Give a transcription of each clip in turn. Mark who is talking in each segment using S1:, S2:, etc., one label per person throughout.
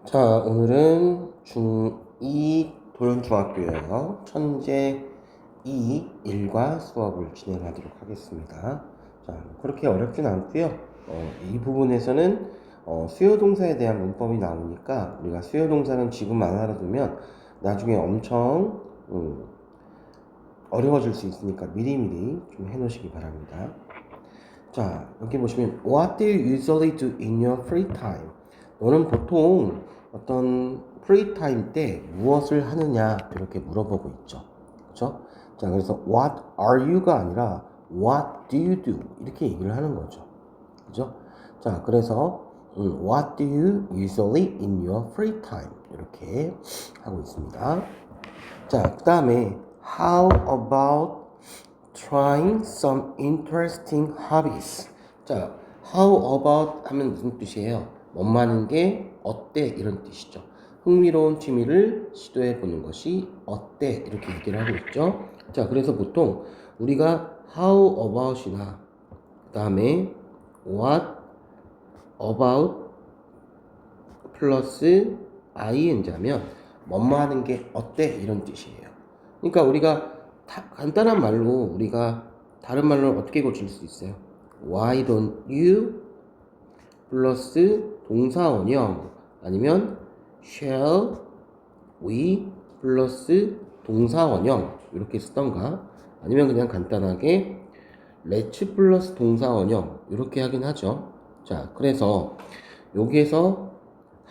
S1: 자, 오늘은 중2 도연중학교예요. 천재 2 1과 수업을 진행하도록 하겠습니다. 자, 그렇게 어렵진 않고요. 이 부분에서는 수요동사에 대한 문법이 나오니까 우리가 수요동사는 지금 안 알아두면 나중에 엄청 어려워질 수 있으니까 미리미리 좀 해놓으시기 바랍니다. 자, 여기 보시면 What do you usually do in your free time? 너는 보통 어떤 프리 타임 때 무엇을 하느냐 이렇게 물어보고 있죠. 그렇죠? 자, 그래서 What are you가 아니라 What do you do? 이렇게 얘기를 하는 거죠. 그죠? 자, 그래서 What do you usually in your free time? 이렇게 하고 있습니다. 자, 그 다음에 How about trying some interesting hobbies? 자, how about 하면 무슨 뜻이에요? 뭐하는 게 어때? 이런 뜻이죠. 흥미로운 취미를 시도해 보는 것이 어때? 이렇게 얘기를 하고 있죠. 자, 그래서 보통 우리가 how about이나 그 다음에 what about 플러스 ing 하면 뭐하는 게 어때? 이런 뜻이에요. 그러니까 우리가 간단한 말로 우리가 다른 말로 어떻게 고칠 수 있어요? Why don't you 플러스 동사 원형 아니면 shall we 플러스 동사 원형 이렇게 쓰던가 아니면 그냥 간단하게 let's 플러스 동사 원형 이렇게 하긴 하죠. 자, 그래서 여기에서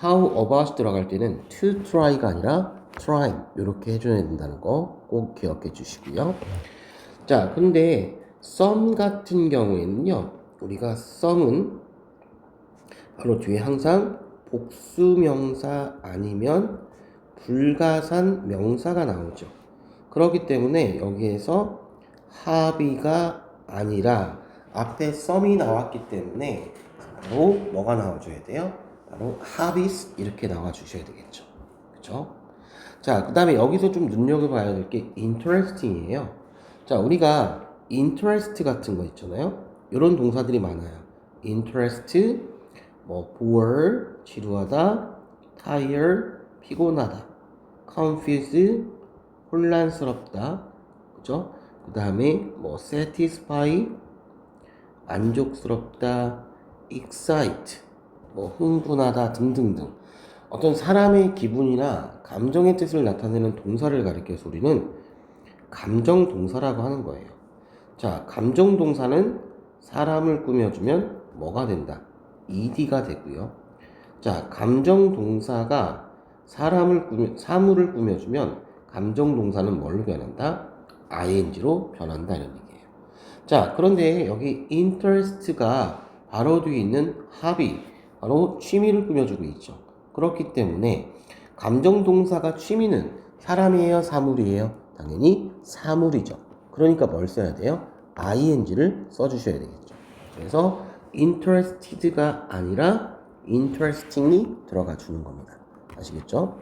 S1: how about 들어갈 때는 to try가 아니라 try 이렇게 해줘야 된다는 거 꼭 기억해 주시고요. 자, 근데 some 같은 경우에는요, 우리가 some은 바로 뒤에 항상 복수명사 아니면 불가산 명사가 나오죠. 그렇기 때문에 여기에서 hobby가 아니라 앞에 some이 나왔기 때문에 바로 뭐가 나와줘야 돼요? 바로 hobbies 이렇게 나와주셔야 되겠죠. 그쵸? 자, 그 다음에 여기서 좀 눈여겨봐야 될 게 interesting이에요. 자, 우리가 interest 같은 거 있잖아요. 이런 동사들이 많아요. interest, 뭐 bore, 지루하다, tire, 피곤하다, confuse, 혼란스럽다, 그죠? 그 다음에 뭐 satisfy, 만족스럽다, excite, 뭐 흥분하다 등등등. 어떤 사람의 기분이나 감정의 뜻을 나타내는 동사를 가리켜서 우리는 감정 동사라고 하는 거예요. 자, 감정 동사는 사람을 꾸며주면 뭐가 된다? ed가 되고요. 자, 감정 동사가 사물을 꾸며주면 감정 동사는 뭘로 변한다? ing로 변한다 이런 얘기예요. 자, 그런데 여기 interest가 바로 뒤에 있는 hobby, 바로 취미를 꾸며주고 있죠. 그렇기 때문에 감정 동사가 취미는 사람이에요, 사물이에요? 당연히 사물이죠. 그러니까 뭘 써야 돼요? ing를 써주셔야 되겠죠. 그래서 interested가 아니라 interesting이 들어가 주는 겁니다. 아시겠죠?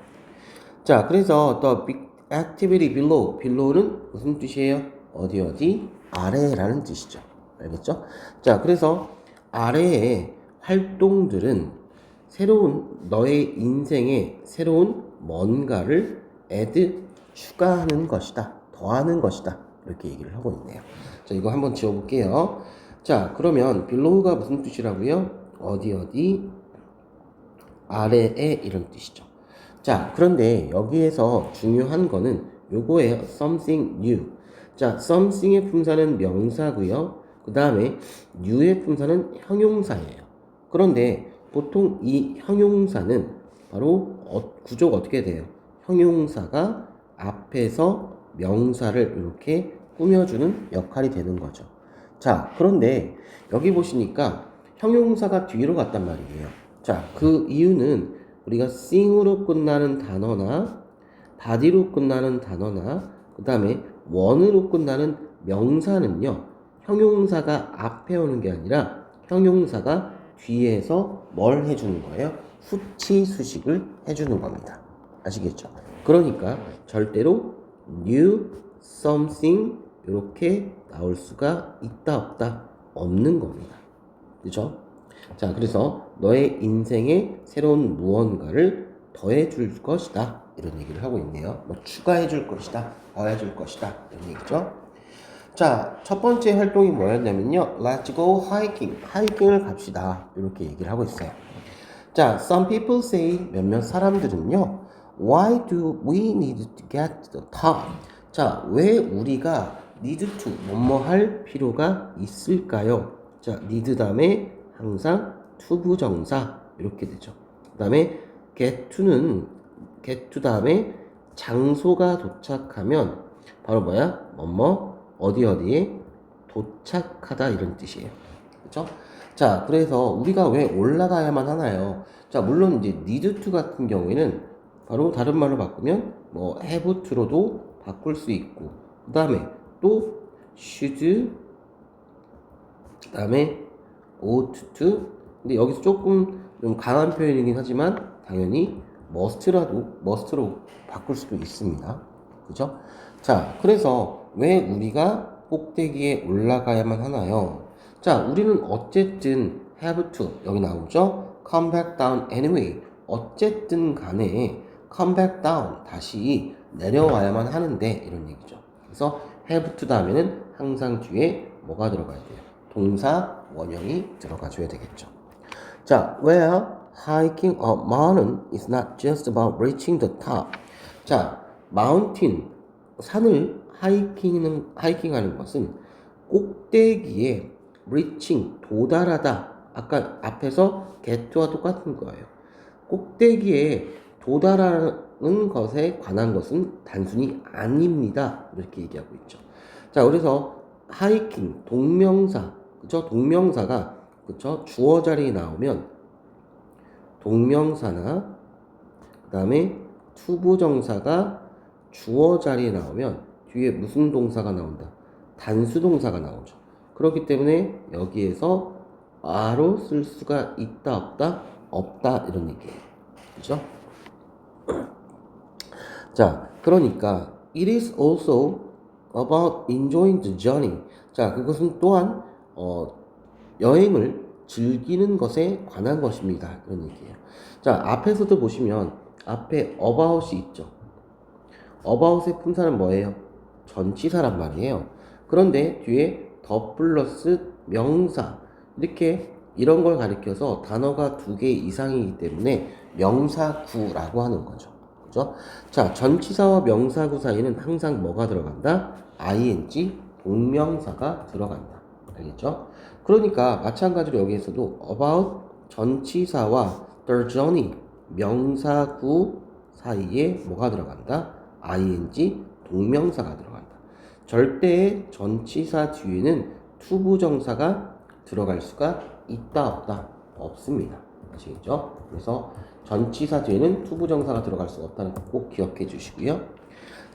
S1: 자, 그래서 the activity below는 무슨 뜻이에요? 어디 아래라는 뜻이죠. 알겠죠? 자, 그래서 아래의 활동들은 너의 인생에 새로운 뭔가를 add, 추가하는 것이다. 더하는 것이다. 이렇게 얘기를 하고 있네요. 자, 이거 한번 지워볼게요. 자, 그러면 below가 무슨 뜻이라고요? 어디 아래에 이런 뜻이죠. 자, 그런데 여기에서 중요한 거는 요거예요. something new. 자, something의 품사는 명사고요. 그 다음에 new의 품사는 형용사예요. 그런데 보통 이 형용사는 바로 구조가 어떻게 돼요? 형용사가 앞에서 명사를 이렇게 꾸며주는 역할이 되는 거죠. 자, 그런데 여기 보시니까 형용사가 뒤로 갔단 말이에요. 자, 그 이유는 우리가 sing으로 끝나는 단어나 body로 끝나는 단어나 그 다음에 one으로 끝나는 명사는요, 형용사가 앞에 오는 게 아니라 형용사가 뒤에서 뭘 해주는 거예요? 수치 수식을 해주는 겁니다. 아시겠죠? 그러니까 절대로 new something 이렇게 나올 수가 있다 없다 없는 겁니다. 그죠? 자, 그래서 너의 인생에 새로운 무언가를 더해줄 것이다 이런 얘기를 하고 있네요. 뭐 추가해줄 것이다, 더해줄 것이다 이런 얘기죠. 자, 첫 번째 활동이 뭐였냐면요, Let's go hiking, 하이킹을 갑시다 이렇게 얘기를 하고 있어요. 자, some people say, 몇몇 사람들은요, why do we need to get to the top? 자, 왜 우리가 need to 뭐뭐 할 필요가 있을까요? 자, need 다음에 항상 to 부정사 이렇게 되죠. 그 다음에 get to 다음에 장소가 도착하면 바로 뭐야? 뭐뭐 어디에 도착하다 이런 뜻이에요. 그렇죠? 자, 그래서 우리가 왜 올라가야만 하나요? 자, 물론 이제 need to 같은 경우에는 바로 다른 말로 바꾸면 뭐 have to로도 바꿀 수 있고, 그 다음에 또 should, 그 다음에 ought to. 근데 여기서 조금 좀 강한 표현이긴 하지만 당연히 must로 바꿀 수도 있습니다. 그죠? 자, 그래서 왜 우리가 꼭대기에 올라가야만 하나요? 자, 우리는 어쨌든 have to 여기 나오죠? come back down anyway. 어쨌든 간에 come back down 다시 내려와야만 하는데 이런 얘기죠. 그래서 have to 다음에는 항상 뒤에 뭐가 들어가야 돼요? 동사 원형이 들어가 줘야 되겠죠. 자, where hiking a mountain is not just about reaching the top. 자, mountain 산을 하이킹하는 것은 꼭대기에 reaching 도달하다. 아까 앞에서 get와 똑같은 거예요. 꼭대기에 도달하는 것에 관한 것은 단순히 아닙니다. 이렇게 얘기하고 있죠. 자, 그래서 하이킹 동명사, 그죠? 동명사가 그쵸? 주어 자리에 나오면 동명사나 그다음에 투부정사가 주어 자리에 나오면 뒤에 무슨 동사가 나온다? 단수 동사가 나오죠. 그렇기 때문에 여기에서 a로 쓸 수가 있다 없다? 없다 이런 얘기예요. 그죠? 자, 그러니까 it is also about enjoying the journey. 자, 그것은 또한 여행을 즐기는 것에 관한 것입니다. 이런 얘기예요. 자, 앞에서도 보시면 앞에 about이 있죠. about의 품사는 뭐예요? 전치사란 말이에요. 그런데 뒤에 더 플러스 명사 이렇게 이런 걸 가리켜서 단어가 2개 이상이기 때문에 명사구라고 하는 거죠. 그죠? 자, 전치사와 명사구 사이는 항상 뭐가 들어간다? ing, 동명사가 들어간다. 알겠죠? 그러니까 마찬가지로 여기에서도 about 전치사와 the journey 명사구 사이에 뭐가 들어간다? ing 동명사가 들어간다. 절대의 전치사 뒤에는 투부정사가 들어갈 수가 있다 없다? 없습니다. 아시겠죠? 그래서 전치사 뒤에는 투부정사가 들어갈 수가 없다는 거 꼭 기억해 주시고요.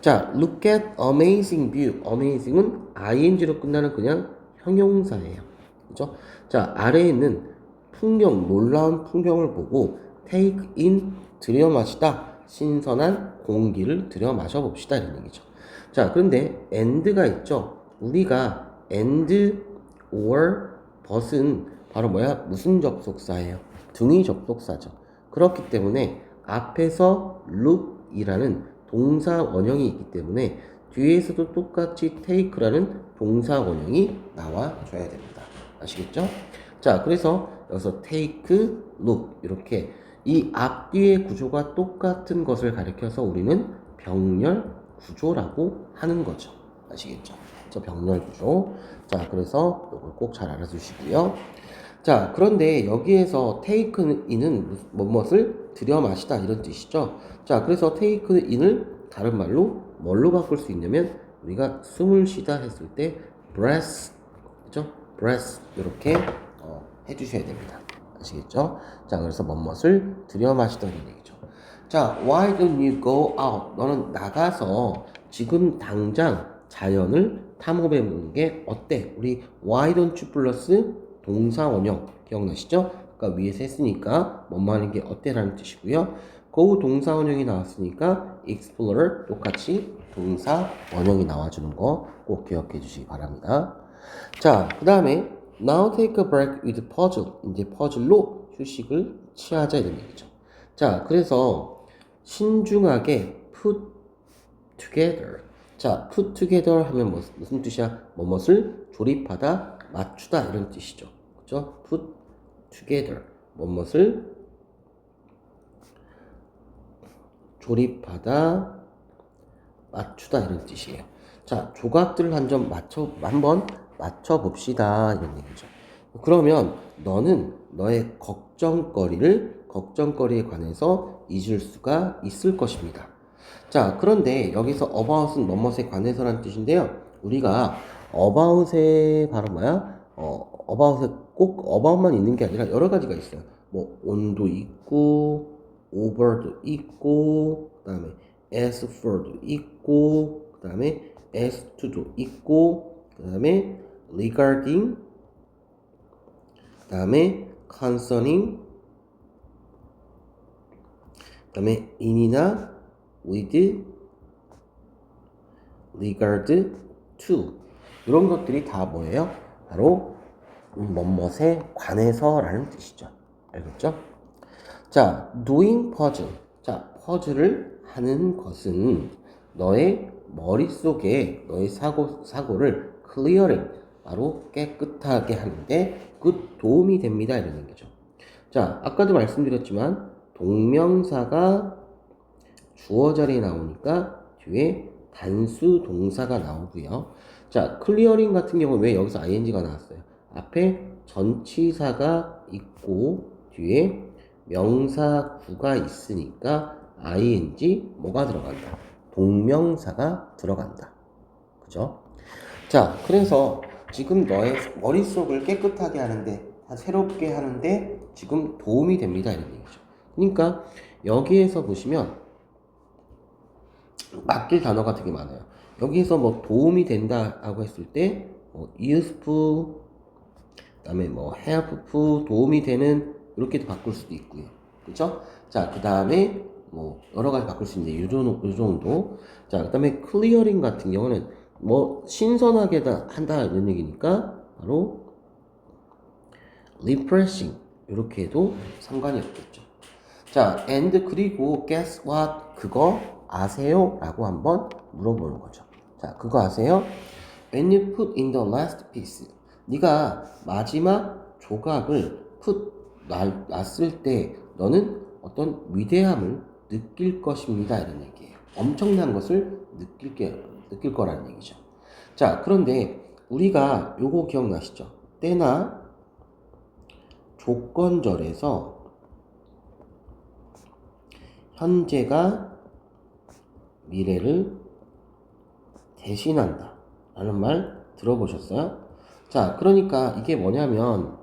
S1: 자, look at amazing view. amazing은 ing로 끝나는 그냥 형용사예요. 그죠? 자, 아래에 있는 풍경, 놀라운 풍경을 보고 take in, 들여마시다, 신선한 공기를 들여마셔 봅시다 이런 얘기죠. 자, 그런데 and가 있죠. 우리가 and or but은 바로 뭐야? 무슨 접속사예요? 등위 접속사죠. 그렇기 때문에 앞에서 look이라는 동사 원형이 있기 때문에 뒤에서도 똑같이 take라는 동사 원형이 나와줘야 됩니다. 아시겠죠? 자, 그래서 여기서 take, look 이렇게 이 앞뒤의 구조가 똑같은 것을 가리켜서 우리는 병렬 구조라고 하는 거죠. 아시겠죠? 저 병렬 구조. 자, 그래서 이걸 꼭 잘 알아두시고요. 자, 그런데 여기에서 take in은 무엇을 들여마시다 이런 뜻이죠. 자, 그래서 take in을 다른 말로 뭘로 바꿀 수 있냐면 우리가 숨을 쉬다 했을 때 breath, 그죠? breath 이렇게 해주셔야 됩니다. 아시겠죠? 자, 그래서 무엇을 들여마시다 이런 얘기죠. 자, why don't you go out? 너는 나가서 지금 당장 자연을 탐험해 보는 게 어때? 우리 why don't you 플러스 동사 원형 기억나시죠? 그러니까 위에서 했으니까 뭐뭐 하는 게 어때라는 뜻이고요. go 동사 원형이 나왔으니까 explorer 똑같이 동사 원형이 나와주는 거 꼭 기억해 주시기 바랍니다. 자, 그 다음에 now take a break with puzzle. 이제 퍼즐로 휴식을 취하자 이런 얘기죠. 자, 그래서 신중하게 put together. 자, put together 하면 무슨 뜻이야? 뭐뭇을 조립하다, 맞추다 이런 뜻이죠. 그죠? put together. 뭐뭇을 조립하다, 맞추다 이런 뜻이에요. 자, 조각들을 한번 맞춰 봅시다 이런 얘기죠. 그러면 너는 너의 걱정거리에 관해서 잊을 수가 있을 것입니다. 자, 그런데 여기서 about은 뭐뭇에 관해서라는 뜻인데요. 우리가 about의 바로 뭐야? about에 꼭 about만 있는 게 아니라 여러 가지가 있어요. 뭐 on도 있고 over도 있고 그다음에 as for도 있고 그다음에 as to도 있고 그다음에 regarding 그다음에 concerning 그다음에 in이나 with regard to 이런 것들이 다 뭐예요? 바로 뭐뭇에 관해서라는 뜻이죠. 알겠죠? 자, doing puzzle. 자, 퍼즐을 하는 것은 너의 머릿속에 너의 사고를 clearing, 바로 깨끗하게 하는데 도움이 됩니다. 이런 얘기죠. 자, 아까도 말씀드렸지만 동명사가 주어 자리에 나오니까 뒤에 단수 동사가 나오고요. 자, clearing 같은 경우는 왜 여기서 ing가 나왔어요? 앞에 전치사가 있고 뒤에 명사구가 있으니까 ing 뭐가 들어간다? 동명사가 들어간다. 그죠? 자, 그래서 지금 너의 머릿속을 깨끗하게 하는데, 다 새롭게 하는데 지금 도움이 됩니다. 이런 얘기죠. 그러니까 여기에서 보시면 맡길 단어가 되게 많아요. 여기서 뭐 도움이 된다라고 했을 때 useful, 그다음에 뭐 helpful, 도움이 되는 이렇게도 바꿀 수도 있고요. 그죠? 자, 그 다음에 뭐 여러 가지 바꿀 수 있는데 요 정도. 자, 그 다음에 clearing 같은 경우는 뭐 신선하게 한다 이런 얘기니까 바로 refreshing 이렇게 해도 상관이 없겠죠. 자, and 그리고 guess what? 그거 아세요? 라고 한번 물어보는 거죠. 자, 그거 아세요? When you put in the last piece, 네가 마지막 조각을 놨을 때 너는 어떤 위대함을 느낄 것입니다. 이런 얘기예요. 엄청난 것을 느낄 거라는 얘기죠. 자, 그런데 우리가 요거 기억나시죠? 때나 조건절에서 현재가 미래를 대신한다 라는 말 들어보셨어요? 자, 그러니까 이게 뭐냐면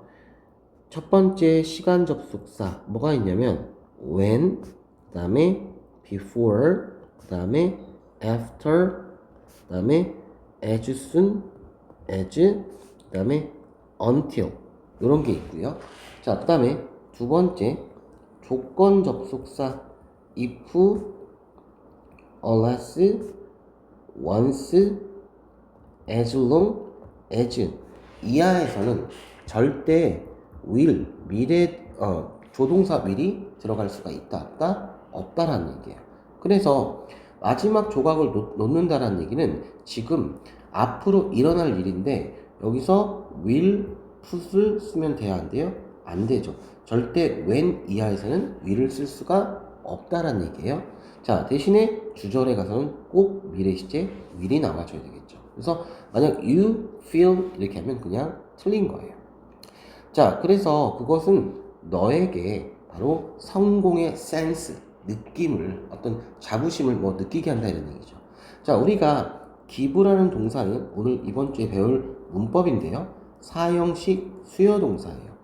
S1: 첫 번째 시간 접속사 뭐가 있냐면 when, 그 다음에 before, 그 다음에 after, 그 다음에 as soon as, 그 다음에 until 이런 게 있고요. 자, 그 다음에 두 번째 조건 접속사 if, unless, once, as long as 이하에서는 절대 will, 미래, 조동사 will이 들어갈 수가 있다, 없다라는 얘기예요. 그래서 마지막 조각을 놓는다라는 얘기는 지금 앞으로 일어날 일인데 여기서 will, put을 쓰면 돼야 안 돼요? 안 되죠. 절대 when 이하에서는 will을 쓸 수가 없다라는 얘기예요. 자, 대신에 주절에 가서는 꼭 미래 시제 will이 나와줘야 되겠죠. 그래서 만약 you feel 이렇게 하면 그냥 틀린 거예요. 자, 그래서 그것은 너에게 바로 성공의 센스, 느낌을, 어떤 자부심을 느끼게 한다 이런 얘기죠. 자, 우리가 기부라는 동사는 오늘 이번 주에 배울 문법인데요. 사형식 수요동사예요.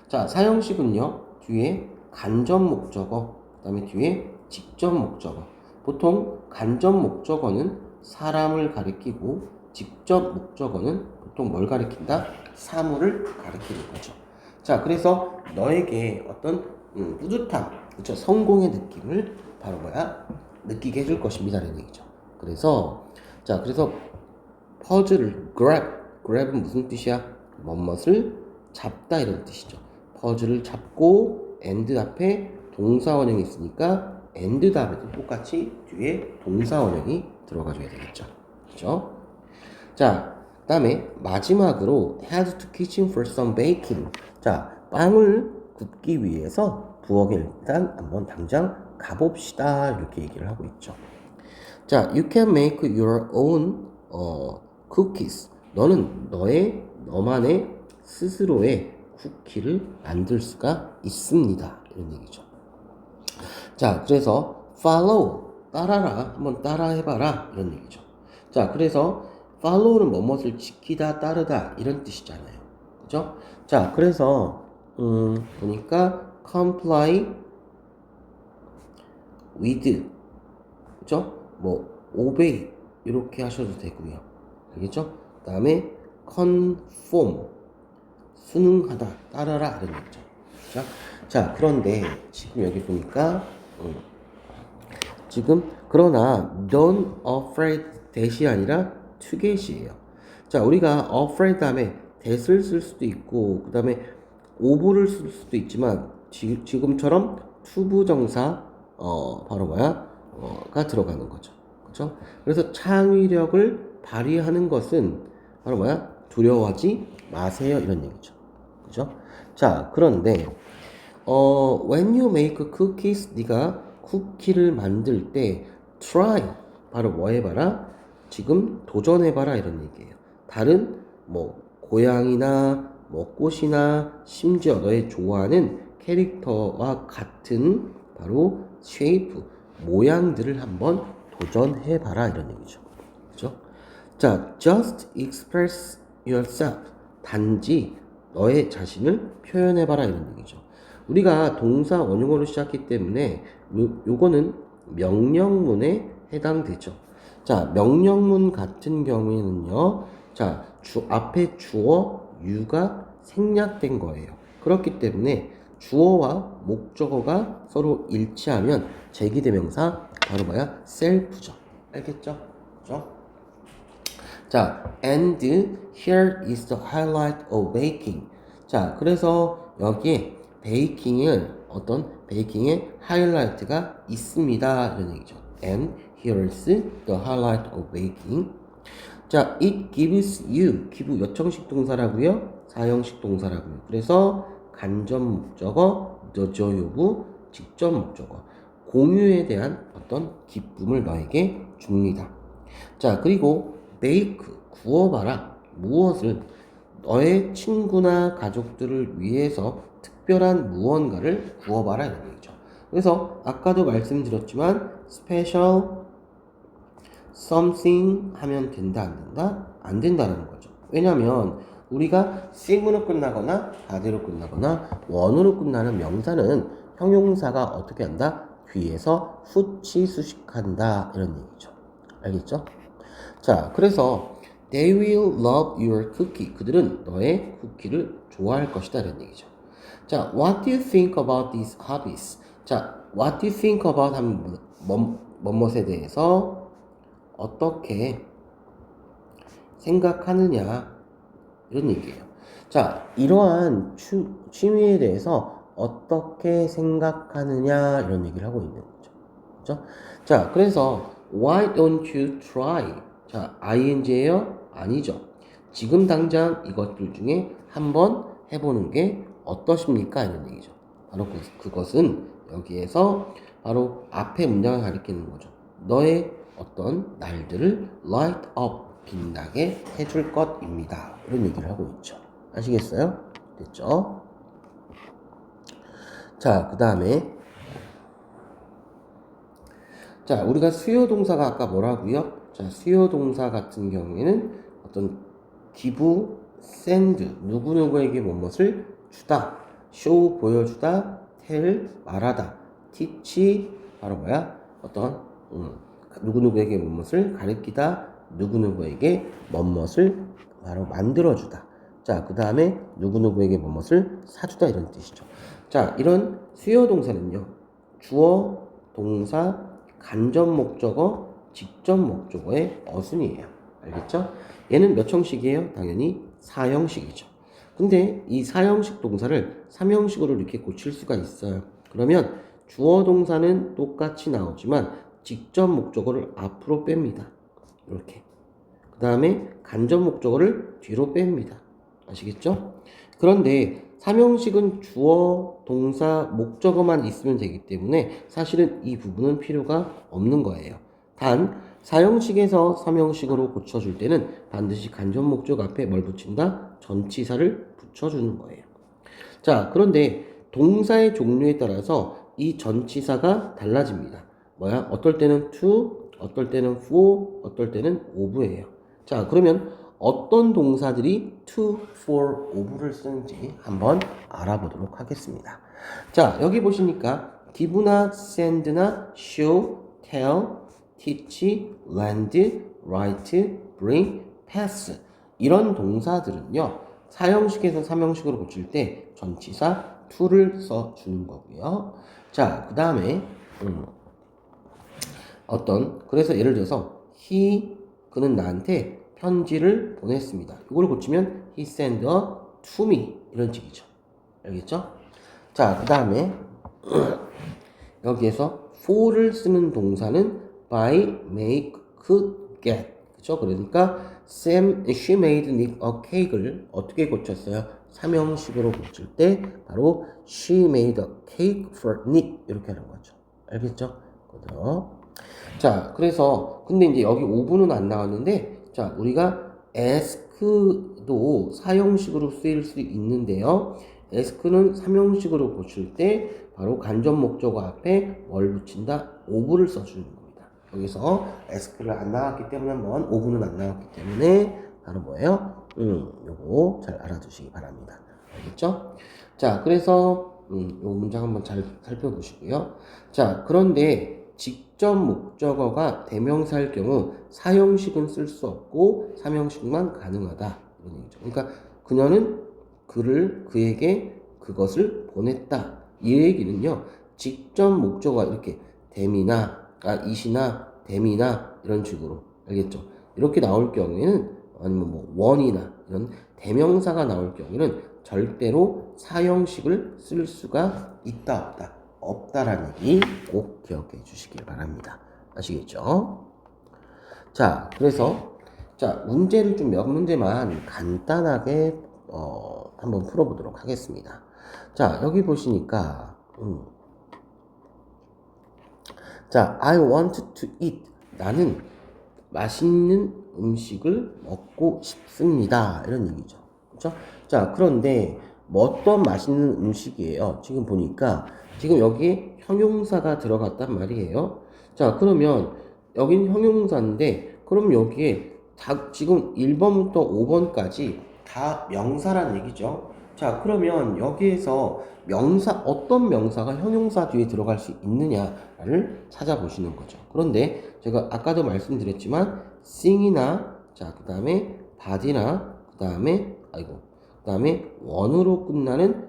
S1: 자, 사형식은요, 뒤에 간접 목적어, 그 다음에 뒤에 직접 목적어. 보통 간접 목적어는 사람을 가리키고 직접 목적어는 보통 뭘 가리킨다? 사물을 가리키는 거죠. 자, 그래서 너에게 어떤 뿌듯함, 그렇죠? 성공의 느낌을 바로 느끼게 해줄 것입니다. 라는 얘기죠. 그래서 퍼즐을 grab은 무슨 뜻이야? 뭐뭇을 잡다 이런 뜻이죠. 퍼즐을 잡고 and 앞에 동사 원형이 있으니까 and 다음에도 똑같이 뒤에 동사 원형이 들어가줘야 되겠죠. 그죠? 자, 그 다음에 마지막으로 head to kitchen for some baking. 자, 빵을 굽기 위해서 부엌에 일단 한번 당장 가봅시다. 이렇게 얘기를 하고 있죠. 자, you can make your own cookies. 너는 너만의 스스로의 쿠키를 만들 수가 있습니다. 이런 얘기죠. 자, 그래서 follow, 따라라. 한번 따라해봐라. 이런 얘기죠. 자, 그래서 follow는 뭐뭇을 지키다, 따르다 이런 뜻이잖아요. 그죠? 자, 그래서 보니까 comply with, 그죠? 뭐 obey 이렇게 하셔도 되고요. 알겠죠? 그 다음에 conform, 순응하다, 따르라 이런 얘기죠. 그죠? 자, 그런데 지금 여기 보니까 지금 그러나 don't afraid that이 아니라 to get이에요. 자, 우리가 afraid 다음에 that을 쓸 수도 있고 그 다음에 over를 쓸 수도 있지만 지금처럼 to 부정사 바로 가 들어가는 거죠. 그렇죠? 그래서 창의력을 발휘하는 것은 바로 두려워하지 마세요 이런 얘기죠. 그죠? 자, 그런데 when you make cookies, 네가 쿠키를 만들 때 try, 바로 뭐 해봐라? 지금 도전해봐라 이런 얘기예요. 다른 뭐 고양이나 뭐 꽃이나 심지어 너의 좋아하는 캐릭터와 같은 바로 쉐이프, 모양들을 한번 도전해봐라 이런 얘기죠. 그죠? 자, just express yourself. 단지 너의 자신을 표현해봐라 이런 얘기죠. 우리가 동사 원형어로 시작했기 때문에 요거는 명령문에 해당되죠. 자, 명령문 같은 경우에는요. 자, 앞에 주어, you가 생략된 거예요. 그렇기 때문에 주어와 목적어가 서로 일치하면 제기대명사 바로 self죠. 알겠죠? 그죠? 자, and here is the highlight of baking. 자, 그래서 여기에 베이킹의 하이라이트가 있습니다. 이런 얘기죠. And here is the highlight of baking. 자, it gives you. give 요청식 동사라고요. 사형식 동사라고요. 그래서 간접 목적어, the joy of 직접 목적어. 공유에 대한 어떤 기쁨을 너에게 줍니다. 자, 그리고 bake, 구워봐라. 무엇을? 너의 친구나 가족들을 위해서 특별한 무언가를 구워봐라 이런 얘기죠. 그래서 아까도 말씀드렸지만 special something 하면 된다 안 된다? 안 된다는 거죠. 왜냐면 우리가 thing으로 끝나거나 다대로 끝나거나 원으로 끝나는 명사는 형용사가 어떻게 한다? 뒤에서 후치 수식한다 이런 얘기죠. 알겠죠? 자, 그래서 they will love your cookie. 그들은 너의 쿠키를 좋아할 것이다 이런 얘기죠. 자, what do you think about these hobbies? 자, what do you think about 하면 뭐뭇에 대해서 어떻게 생각하느냐 이런 얘기예요. 자, 이러한 취미에 대해서 어떻게 생각하느냐 이런 얘기를 하고 있는 거죠. 그렇죠? 자, 그래서 why don't you try? 자, ing예요? 아니죠. 지금 당장 이것들 중에 한번 해보는 게 어떠십니까? 이런 얘기죠. 바로 그것은 여기에서 바로 앞에 문장을 가리키는 거죠. 너의 어떤 날들을 light up, 빛나게 해줄 것입니다. 이런 얘기를 하고 있죠. 아시겠어요? 됐죠? 자, 그 다음에 자, 우리가 수요 동사가 아까 뭐라고요? 자, 수요 동사 같은 경우에는 어떤 give, send, 누구누구에게 무엇을 주다, show, 보여주다, tell, 말하다, teach, 바로 어떤 누구누구에게 무엇을 가르치다, 누구누구에게 무엇을 바로 만들어주다. 자, 그 다음에 누구누구에게 무엇을 사주다 이런 뜻이죠. 자, 이런 수요 동사는요, 주어, 동사, 간접 목적어, 직접 목적어의 어순이에요. 알겠죠? 얘는 몇 형식이에요? 당연히 4형식이죠. 근데 이 4형식 동사를 3형식으로 이렇게 고칠 수가 있어요. 그러면 주어 동사는 똑같이 나오지만 직접 목적어를 앞으로 뺍니다. 이렇게. 그 다음에 간접 목적어를 뒤로 뺍니다. 아시겠죠? 그런데 삼형식은 주어, 동사, 목적어만 있으면 되기 때문에 사실은 이 부분은 필요가 없는 거예요. 단 사형식에서 삼형식으로 고쳐줄 때는 반드시 간접 목적 앞에 뭘 붙인다? 전치사를 붙여주는 거예요. 자, 그런데 동사의 종류에 따라서 이 전치사가 달라집니다. 뭐야? 어떨 때는 to, 어떨 때는 for, 어떨 때는 of예요. 자, 그러면 어떤 동사들이 to, for, of를 쓰는지 한번 알아보도록 하겠습니다. 자, 여기 보시니까 give나 send나 show, tell, teach, lend, write, bring, pass 이런 동사들은요. 사형식에서 삼형식으로 고칠 때 전치사 to를 써주는 거고요. 자, 그 다음에 그래서 예를 들어서 그는 나한테 편지를 보냈습니다. 이걸 고치면 he sent a to me 이런 식이죠. 알겠죠? 자, 그 다음에 여기에서 for를 쓰는 동사는 buy, make, could, get 그쵸? 그러니까 she made Nick a cake를 어떻게 고쳤어요? 삼형식으로 고칠 때 바로 she made a cake for Nick 이렇게 하는 거죠. 알겠죠? 자, 그래서 근데 이제 여기 5분은 안 나왔는데 자, 우리가 ask도 사형식으로 쓰일 수 있는데요. ask는 삼형식으로 고칠 때 바로 간접 목적어 앞에 뭘 붙인다? of를 써주는 겁니다. 여기서 ask를 안 나왔기 때문에 한번 of는 안 나왔기 때문에 바로 뭐예요? 요거 잘 알아두시기 바랍니다. 알겠죠? 자, 그래서 요 문장 한번 잘 살펴보시고요. 자, 그런데 직접 목적어가 대명사일 경우 사형식은 쓸 수 없고 삼형식만 가능하다 이런 얘기죠. 그러니까 그녀는 그에게 그것을 보냈다. 이 얘기는요. 직접 목적어가 이렇게 it이나 them이나 이런 식으로 알겠죠? 이렇게 나올 경우에는 아니면 뭐 one이나 이런 대명사가 나올 경우에는 절대로 사형식을 쓸 수가 있다 없다라는 얘기 꼭 기억해 주시길 바랍니다. 아시겠죠? 자, 그래서 문제를 좀 몇 문제만 간단하게 한번 풀어보도록 하겠습니다. 자, 여기 보시니까 자, I want to eat. 나는 맛있는 음식을 먹고 싶습니다. 이런 얘기죠. 그렇죠? 자, 그런데 뭐 어떤 맛있는 음식이에요? 지금 보니까 지금 여기에 형용사가 들어갔단 말이에요. 자, 그러면 여긴 형용사인데 그럼 여기에 지금 1번부터 5번까지 다 명사란 얘기죠. 자, 그러면 여기에서 어떤 명사가 형용사 뒤에 들어갈 수 있느냐를 찾아보시는 거죠. 그런데 제가 아까도 말씀드렸지만 sing이나 그 다음에 body나 그 다음에 원으로 끝나는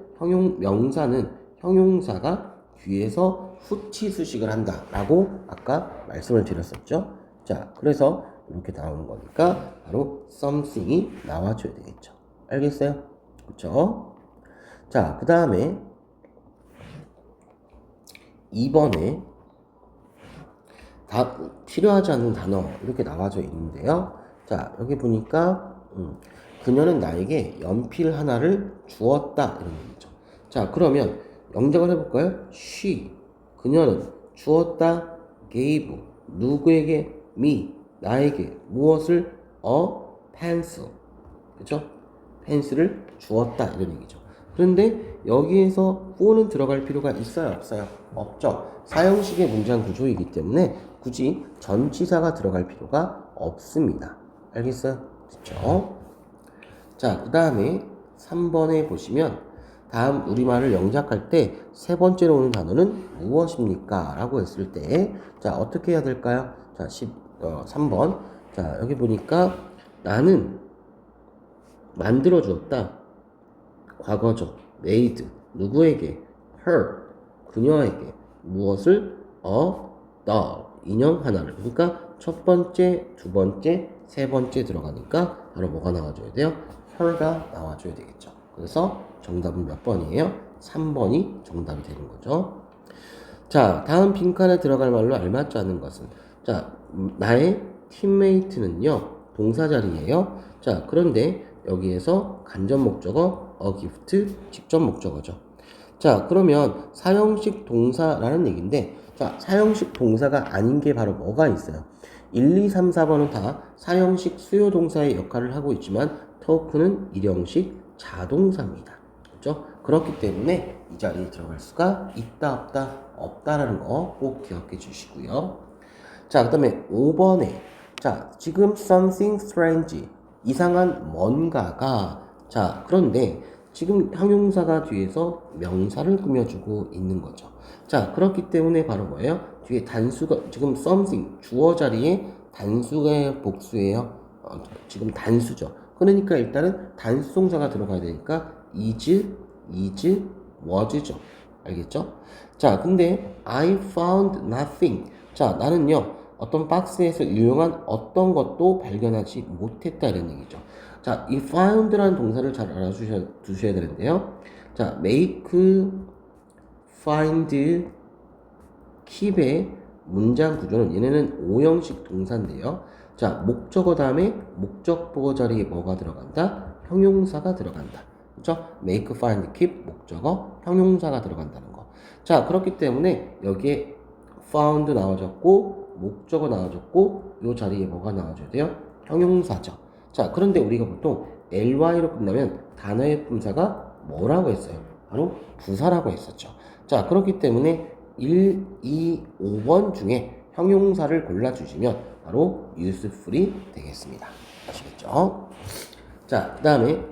S1: 명사는 형용사가 뒤에서 후치 수식을 한다라고 아까 말씀을 드렸었죠. 자, 그래서 이렇게 나오는 거니까 바로 something이 나와줘야 되겠죠. 알겠어요? 그렇죠? 자, 그 다음에 2번에 필요하지 않는 단어 이렇게 나와져 있는데요. 자, 여기 보니까 그녀는 나에게 연필 하나를 주었다 이런 얘기죠. 자, 그러면 영작을 해볼까요? 그녀는 주었다 gave 누구에게 me 나에게 무엇을 pencil 그죠? 펜슬을 주었다 이런 얘기죠. 그런데 여기에서 for는 들어갈 필요가 있어요? 없어요? 없죠. 사형식의 문장 구조이기 때문에 굳이 전치사가 들어갈 필요가 없습니다. 알겠어요? 그렇죠? 자, 그 다음에 3번에 보시면 다음 우리말을 영작할 때 세 번째로 오는 단어는 무엇입니까? 라고 했을 때 자, 어떻게 해야 될까요? 자, 3번 자, 여기 보니까 나는 만들어 주었다. 과거죠. made. 누구에게? her. 그녀에게. 무엇을? a doll. 인형 하나를. 그러니까 첫 번째, 두 번째, 세 번째 들어가니까 바로 뭐가 나와줘야 돼요? her가 나와줘야 되겠죠. 그래서 정답은 몇 번이에요? 3번이 정답이 되는 거죠. 자, 다음 빈칸에 들어갈 말로 알맞지 않은 것은 자, 나의 팀메이트는요 동사 자리예요. 자, 그런데 여기에서 간접 목적어 a gift 직접 목적어죠. 자, 그러면 사형식 동사라는 얘기인데 자, 사형식 동사가 아닌 게 바로 뭐가 있어요? 1, 2, 3, 4번은 다 사형식 수요 동사의 역할을 하고 있지만 talk는 일형식 자동사입니다. 그렇죠? 그렇기 때문에 이 자리에 들어갈 수가 있다 없다 없다라는 거 꼭 기억해 주시고요. 자, 그 다음에 5번에 자, 지금 something strange 이상한 뭔가가 자, 그런데 지금 형용사가 뒤에서 명사를 꾸며주고 있는 거죠. 자, 그렇기 때문에 바로 뭐예요? 뒤에 단수가 지금 something 주어 자리에 단수의 복수예요. 지금 단수죠. 그러니까 일단은 단수 동사가 들어가야 되니까 is, was죠. 알겠죠? 자, 근데 I found nothing. 자, 나는요 어떤 박스에서 유용한 어떤 것도 발견하지 못했다 이런 얘기죠. 자, 이 found라는 동사를 잘 알아두셔야 되는데요. 자, make, find, keep의 문장 구조는 얘네는 5형식 동사인데요. 자, 목적어 다음에 목적보어 자리에 뭐가 들어간다? 형용사가 들어간다. 그렇죠? make, find, keep 목적어, 형용사가 들어간다는 거. 자, 그렇기 때문에 여기에 found 나와줬고 목적어 나와줬고 이 자리에 뭐가 나와줘야 돼요? 형용사죠. 자, 그런데 우리가 보통 ly로 끝나면 단어의 품사가 뭐라고 했어요? 바로 부사라고 했었죠. 자, 그렇기 때문에 1, 2, 5번 중에 형용사를 골라주시면 바로 useful이 되겠습니다. 아시겠죠? 자, 그 다음에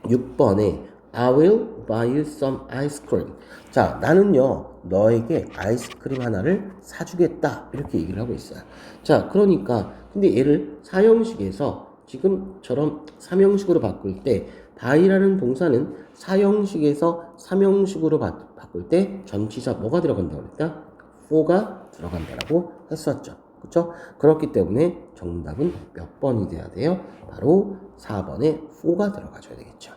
S1: 6번에 I will buy you some ice cream. 자, 나는요 너에게 아이스크림 하나를 사주겠다 이렇게 얘기를 하고 있어요. 자, 그러니까 근데 얘를 사형식에서 지금처럼 삼형식으로 바꿀 때 buy라는 동사는 사형식에서 삼형식으로 바꿀 때 전치사 뭐가 들어간다고 그랬다? for가 들어간다라고 했었죠. 그렇죠? 그렇기 때문에 정답은 몇 번이 돼야 돼요? 바로 4번에 for가 들어가줘야 되겠죠.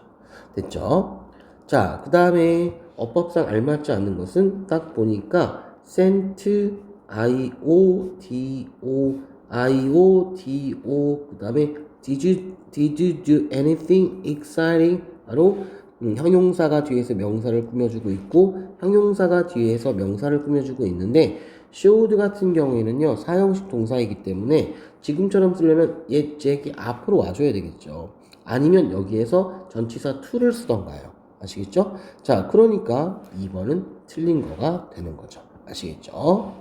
S1: 됐죠? 자, 그 다음에 어법상 알맞지 않는 것은 딱 보니까 sent, IODO, 그 다음에 did you do anything exciting? 바로 형용사가 뒤에서 명사를 꾸며주고 있고 형용사가 뒤에서 명사를 꾸며주고 있는데 showed 같은 경우에는요 사형식 동사이기 때문에 지금처럼 쓰려면 얘 앞으로 와줘야 되겠죠. 아니면 여기에서 전치사 to를 쓰던가요. 아시겠죠? 자, 그러니까 2번은 틀린 거가 되는 거죠. 아시겠죠?